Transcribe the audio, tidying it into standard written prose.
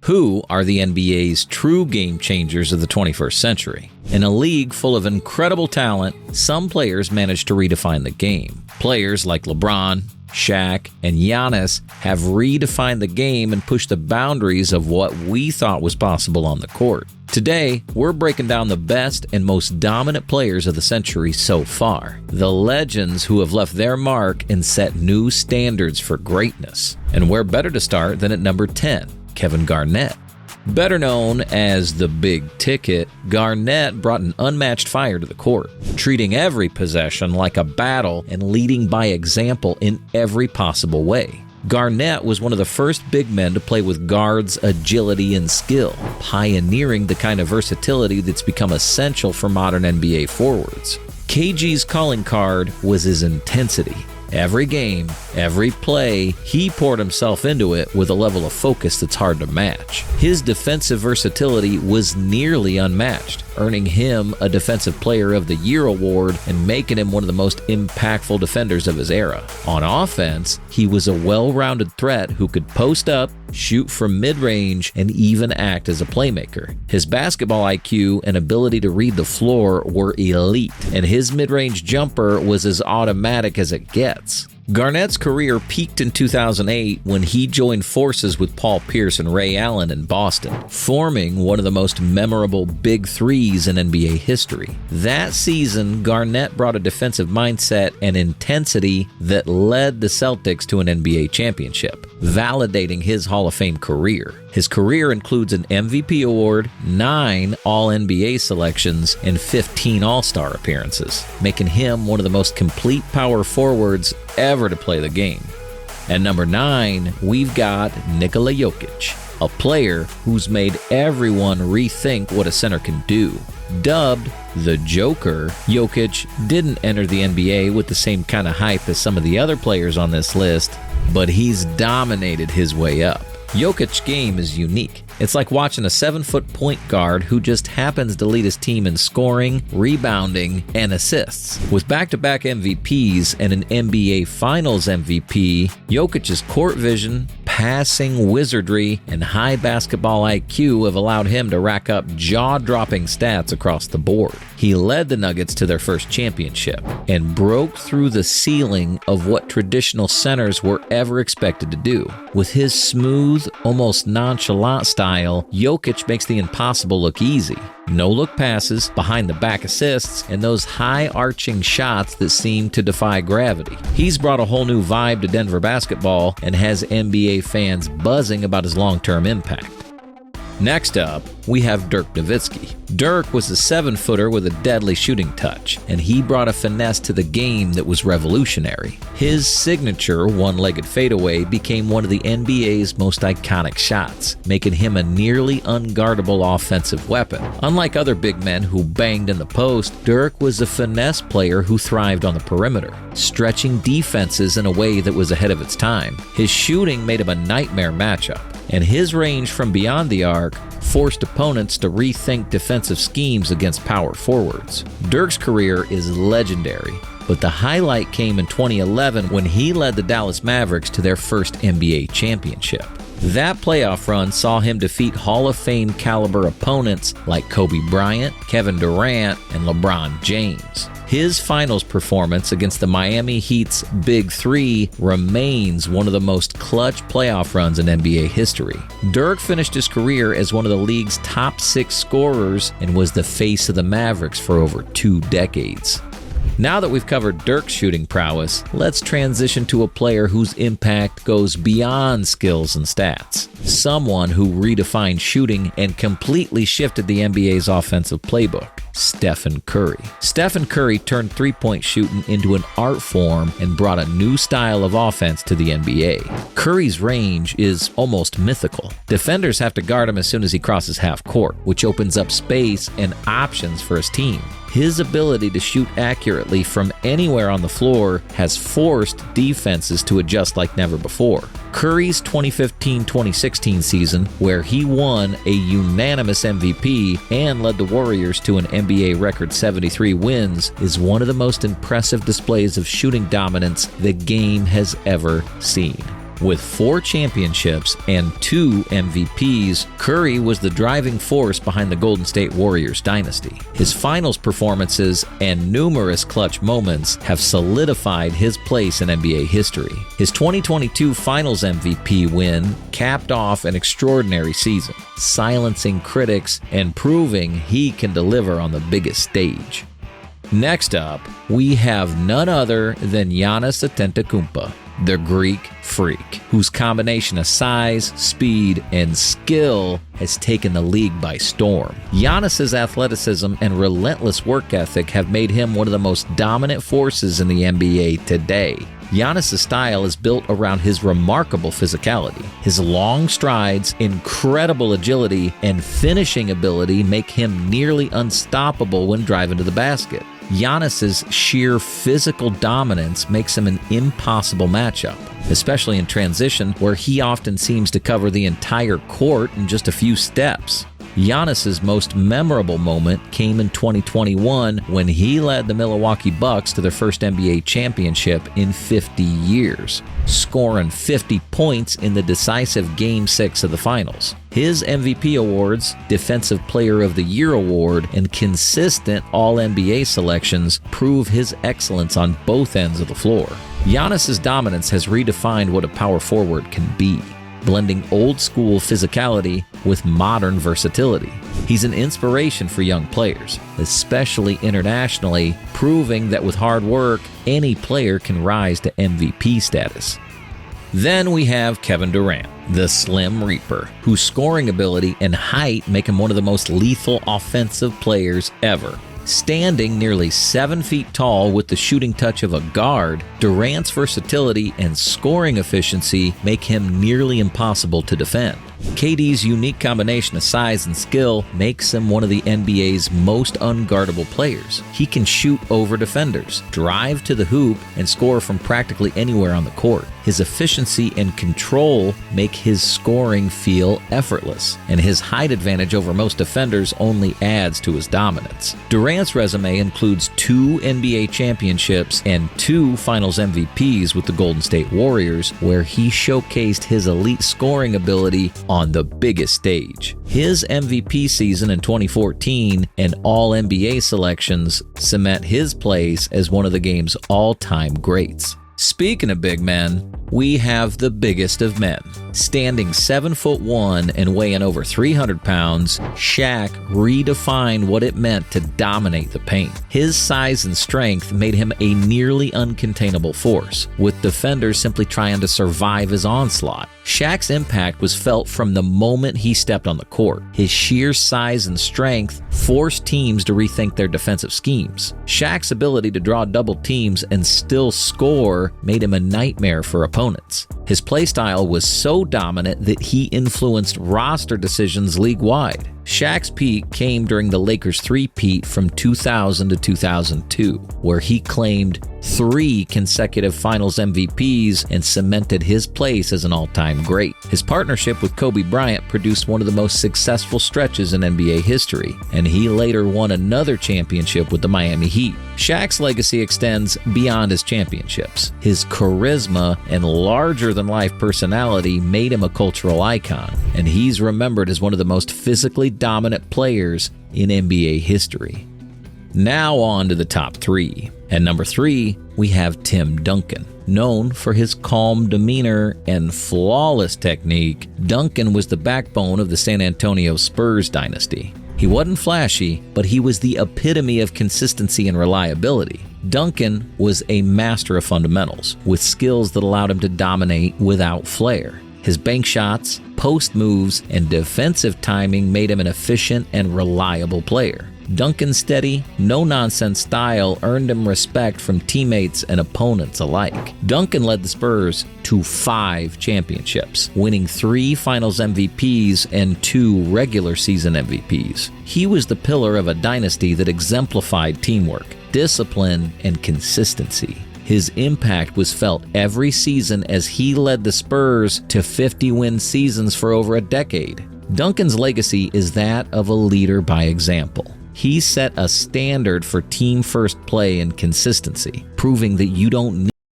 Who are the NBA's true game changers of the 21st century? In a league full of incredible talent, some players manage to redefine the game. Players like LeBron, Shaq, and Giannis have redefined the game and pushed the boundaries of what we thought was possible on the court. Today, we're breaking down the best and most dominant players of the century so far. The legends who have left their mark and set new standards for greatness. And where better to start than at number 10, Kevin Garnett. Better known as the Big Ticket, Garnett brought an unmatched fire to the court, treating every possession like a battle and leading by example in every possible way. Garnett was one of the first big men to play with guards' agility and skill, pioneering the kind of versatility that's become essential for modern NBA forwards. KG's calling card was his intensity. Every game, every play, he poured himself into it with a level of focus that's hard to match. His defensive versatility was nearly unmatched, earning him a Defensive Player of the Year award and making him one of the most impactful defenders of his era. On offense, he was a well-rounded threat who could post up, shoot from mid-range, and even act as a playmaker. His basketball IQ and ability to read the floor were elite, and his mid-range jumper was as automatic as it gets. Garnett's career peaked in 2008 when he joined forces with Paul Pierce and Ray Allen in Boston, forming one of the most memorable Big Threes in NBA history. That season, Garnett brought a defensive mindset and intensity that led the Celtics to an NBA championship, validating his Hall of Fame career. His career includes an MVP award, 9 All-NBA selections, and 15 All-Star appearances, making him one of the most complete power forwards ever to play the game. At number 9, we've got Nikola Jokic, a player who's made everyone rethink what a center can do. Dubbed the Joker, Jokic didn't enter the NBA with the same kind of hype as some of the other players on this list, but he's dominated his way up. Jokic's game is unique. It's like watching a 7-foot point guard who just happens to lead his team in scoring, rebounding, and assists. With back-to-back MVPs and an NBA Finals MVP, Jokic's court vision, passing wizardry, and high basketball IQ have allowed him to rack up jaw-dropping stats across the board. He led the Nuggets to their first championship and broke through the ceiling of what traditional centers were ever expected to do. With his smooth, almost nonchalant style, Jokic makes the impossible look easy. No-look passes, behind-the-back assists, and those high-arching shots that seem to defy gravity. He's brought a whole new vibe to Denver basketball and has NBA fans buzzing about his long-term impact. Next up, we have Dirk Nowitzki. Dirk was a 7-footer with a deadly shooting touch, and he brought a finesse to the game that was revolutionary. His signature one-legged fadeaway became one of the NBA's most iconic shots, making him a nearly unguardable offensive weapon. Unlike other big men who banged in the post, Dirk was a finesse player who thrived on the perimeter, stretching defenses in a way that was ahead of its time. His shooting made him a nightmare matchup, and his range from beyond the arc forced opponents to rethink defensive schemes against power forwards. Dirk's career is legendary, but the highlight came in 2011 when he led the Dallas Mavericks to their first NBA championship. That playoff run saw him defeat Hall of Fame caliber opponents like Kobe Bryant, Kevin Durant, and LeBron James. His finals performance against the Miami Heat's Big Three remains one of the most clutch playoff runs in NBA history. Dirk finished his career as one of the league's top 6 scorers and was the face of the Mavericks for over 2 decades. Now that we've covered Dirk's shooting prowess, let's transition to a player whose impact goes beyond skills and stats. Someone who redefined shooting and completely shifted the NBA's offensive playbook. Stephen Curry. Stephen Curry turned three-point shooting into an art form and brought a new style of offense to the NBA. Curry's range is almost mythical. Defenders have to guard him as soon as he crosses half court, which opens up space and options for his team. His ability to shoot accurately from anywhere on the floor has forced defenses to adjust like never before. Curry's 2015-2016 season, where he won a unanimous MVP and led the Warriors to an NBA record 73 wins, is one of the most impressive displays of shooting dominance the game has ever seen. With 4 championships and 2 MVPs, Curry was the driving force behind the Golden State Warriors dynasty. His finals performances and numerous clutch moments have solidified his place in NBA history. His 2022 Finals MVP win capped off an extraordinary season, silencing critics and proving he can deliver on the biggest stage. Next up, we have none other than Giannis Antetokounmpo, the Greek freak, whose combination of size, speed, and skill has taken the league by storm. Giannis's athleticism and relentless work ethic have made him one of the most dominant forces in the NBA today. Giannis' style is built around his remarkable physicality. His long strides, incredible agility, and finishing ability make him nearly unstoppable when driving to the basket. Giannis's sheer physical dominance makes him an impossible matchup, especially in transition, where he often seems to cover the entire court in just a few steps. Giannis's most memorable moment came in 2021 when he led the Milwaukee Bucks to their first NBA championship in 50 years, scoring 50 points in the decisive Game 6 of the Finals. His MVP awards, Defensive Player of the Year award, and consistent All-NBA selections prove his excellence on both ends of the floor. Giannis's dominance has redefined what a power forward can be, blending old-school physicality with modern versatility. He's an inspiration for young players, especially internationally, proving that with hard work, any player can rise to MVP status. Then we have Kevin Durant, the Slim Reaper, whose scoring ability and height make him one of the most lethal offensive players ever. Standing nearly 7 feet tall with the shooting touch of a guard, Durant's versatility and scoring efficiency make him nearly impossible to defend. KD's unique combination of size and skill makes him one of the NBA's most unguardable players. He can shoot over defenders, drive to the hoop, and score from practically anywhere on the court. His efficiency and control make his scoring feel effortless, and his height advantage over most defenders only adds to his dominance. Durant's resume includes 2 NBA championships and 2 Finals MVPs with the Golden State Warriors, where he showcased his elite scoring ability on the biggest stage. His MVP season in 2014 and All-NBA selections cement his place as one of the game's all-time greats. Speaking of big men, we have the biggest of men. Standing 7'1" and weighing over 300 pounds, Shaq redefined what it meant to dominate the paint. His size and strength made him a nearly uncontainable force, with defenders simply trying to survive his onslaught. Shaq's impact was felt from the moment he stepped on the court. His sheer size and strength forced teams to rethink their defensive schemes. Shaq's ability to draw double teams and still score made him a nightmare for opponents. His playstyle was so dominant that he influenced roster decisions league-wide. Shaq's peak came during the Lakers' three-peat from 2000 to 2002, where he claimed 3 consecutive Finals MVPs and cemented his place as an all-time great. His partnership with Kobe Bryant produced one of the most successful stretches in NBA history, and he later won another championship with the Miami Heat. Shaq's legacy extends beyond his championships. His charisma and larger-than-life personality made him a cultural icon, and he's remembered as one of the most physically dominant players in NBA history. Now on to the top 3. At number 3, we have Tim Duncan. Known for his calm demeanor and flawless technique, Duncan was the backbone of the San Antonio Spurs dynasty. He wasn't flashy, but he was the epitome of consistency and reliability. Duncan was a master of fundamentals, with skills that allowed him to dominate without flair. His bank shots, post moves, and defensive timing made him an efficient and reliable player. Duncan's steady, no-nonsense style earned him respect from teammates and opponents alike. Duncan led the Spurs to 5 championships, winning 3 Finals MVPs and 2 regular season MVPs. He was the pillar of a dynasty that exemplified teamwork, discipline, and consistency. His impact was felt every season as he led the Spurs to 50-win seasons for over a decade. Duncan's legacy is that of a leader by example. He set a standard for team-first play and consistency, proving that you don't need